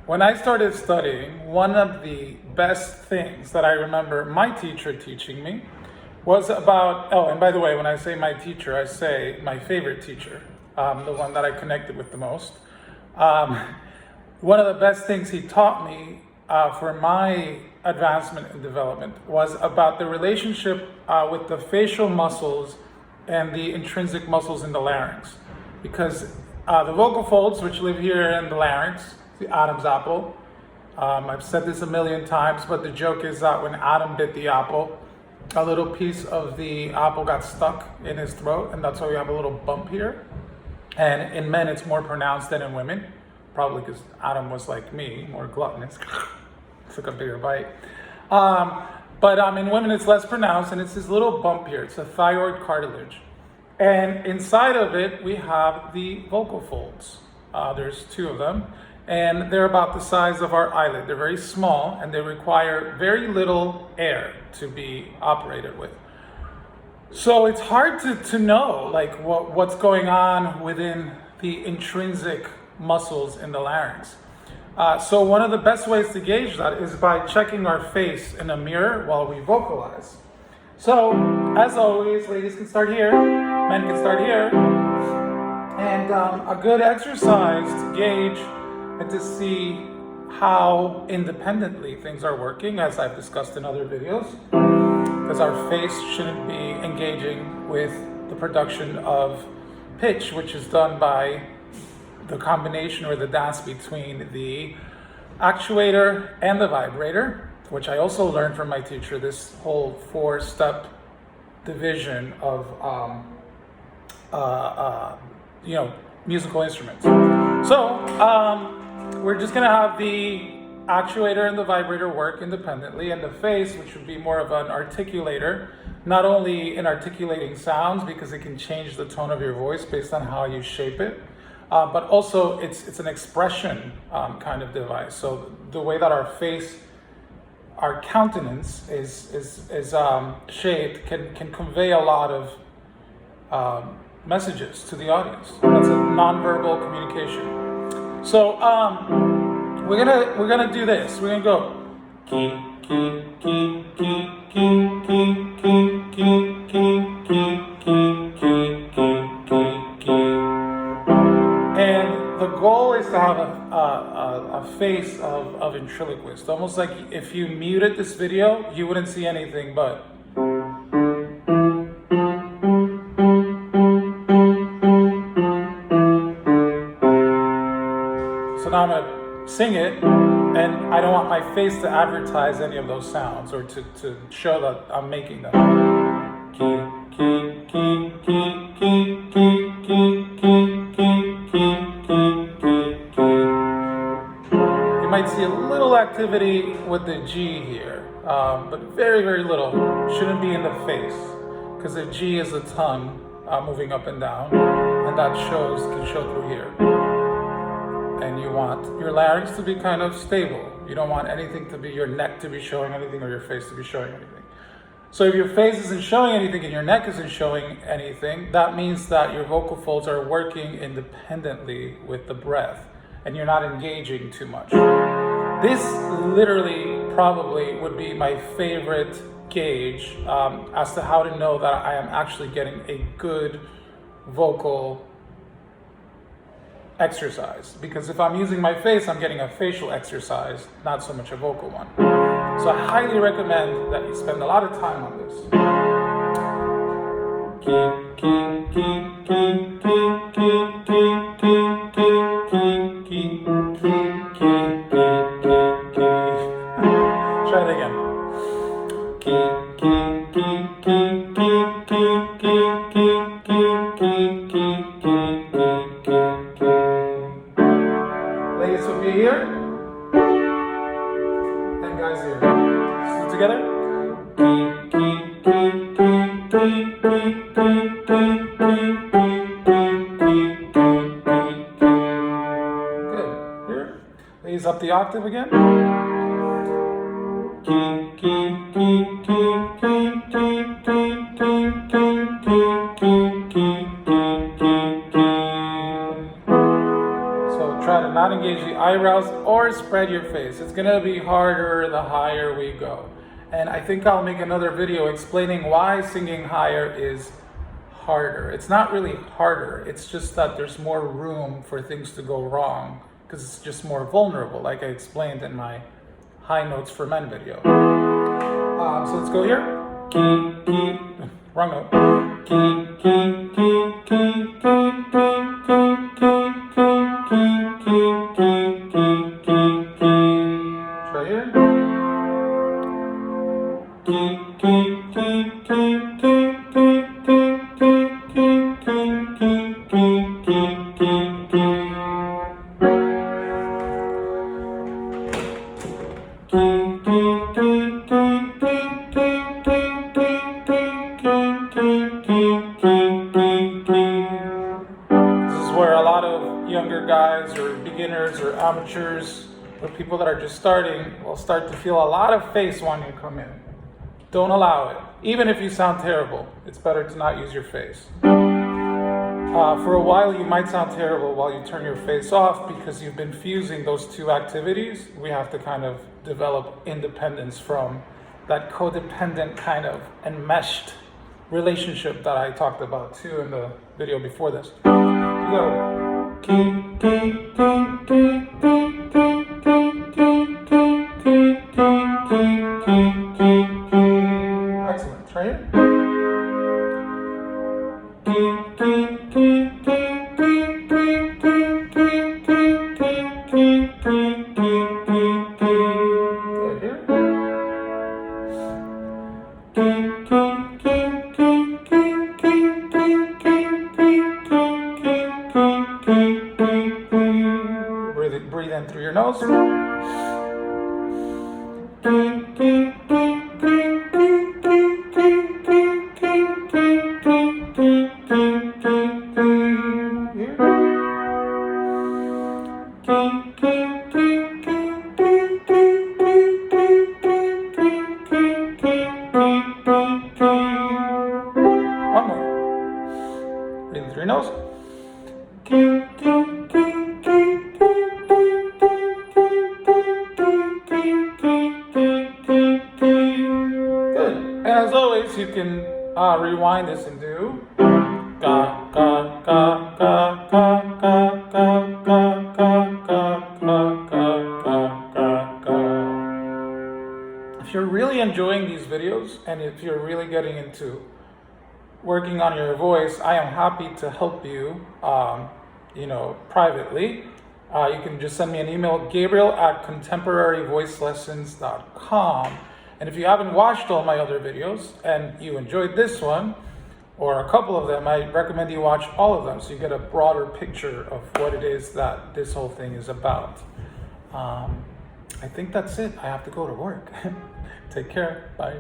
When I started studying, one of the best things that I remember my teacher teaching me was about, oh, and by the way, when I say my teacher, I say my favorite teacher, the one that I connected with the most. One of the best things he taught me for my advancement and development was about the relationship with the facial muscles and the intrinsic muscles in the larynx. Because the vocal folds, which live here in the larynx, the Adam's apple. I've said this a million times, but the joke is that when Adam bit the apple, a little piece of the apple got stuck in his throat, and that's why we have a little bump here. And in men, it's more pronounced than in women, probably because Adam was like me, more gluttonous, took a bigger bite. But in women, it's less pronounced, and it's this little bump here. It's a thyroid cartilage. And inside of it, we have the vocal folds. There's two of them. And they're about the size of our eyelid. They're very small, and they require very little air to be operated with. So it's hard to know like what's going on within the intrinsic muscles in the larynx. So one of the best ways to gauge that is by checking our face in a mirror while we vocalize. So, as always, ladies can start here, men can start here. And a good exercise to gauge and to see how independently things are working, as I've discussed in other videos, because our face shouldn't be engaging with the production of pitch, which is done by the combination or the dance between the actuator and the vibrator, which I also learned from my teacher, this whole 4-step division of musical instruments. So we're just gonna have the actuator and the vibrator work independently, and the face, which would be more of an articulator, not only in articulating sounds because it can change the tone of your voice based on how you shape it, but also it's an expression kind of device. So the way that our face, our countenance is shaped can convey a lot of messages to the audience. That's a nonverbal communication. So we're gonna do this. We're gonna go key key key key key key key key key key key key key. And the goal is to have a face of ventriloquist, almost like if you muted this video, you wouldn't see anything but. So now I'm gonna sing it, and I don't want my face to advertise any of those sounds or to show that I'm making them. Key, key, key, key, key, key, key, key, key, key, key, key. You might see a little activity with the G here, but very, very little. Shouldn't be in the face, because the G is the tongue moving up and down, and that can show through here. And you want your larynx to be kind of stable. You don't want anything to be, your neck to be showing anything or your face to be showing anything. So if your face isn't showing anything and your neck isn't showing anything, that means that your vocal folds are working independently with the breath and you're not engaging too much. This literally probably would be my favorite gauge as to how to know that I am actually getting a good vocal exercise, because if I'm using my face, I'm getting a facial exercise, not so much a vocal one. So I highly recommend that you spend a lot of time on this. Try it again. Ladies will be here, and guys here. So together. Good. Here. Ladies up the octave again. So try to not engage the eyebrows or spread your face. It's gonna be harder the higher we go. And I think I'll make another video explaining why singing higher is harder. It's not really harder, it's just that there's more room for things to go wrong because it's just more vulnerable, like I explained in my High Notes for Men video. So let's go here. Key, key, wrong note. Key, key, key, key, key, key, key, key, key, key, key, key, key. Try here. Key, key, key, key, key, key, key, key, key, key, key, key, key, key, key. This is where a lot of younger guys or beginners or amateurs or people that are just starting will start to feel a lot of face wanting to come in. Don't allow it. Even if you sound terrible, it's better to not use your face. For a while, you might sound terrible while you turn your face off because you've been fusing those two activities. We have to kind of develop independence from that codependent kind of enmeshed relationship that I talked about too in the video before this. You go. Excellent. Try it. Breathe in through your nose. One more. Breathe in through your nose. As always, you can rewind this and do ga ga ga ga ga ga ga ga ga ga ga ga ga ga. If you're really enjoying these videos and if you're really getting into working on your voice, I am happy to help you, privately. You can just send me an email, gabriel@contemporaryvoicelessons.com. And if you haven't watched all my other videos and you enjoyed this one or a couple of them, I recommend you watch all of them so you get a broader picture of what it is that this whole thing is about. I think that's it. I have to go to work. Take care. Bye.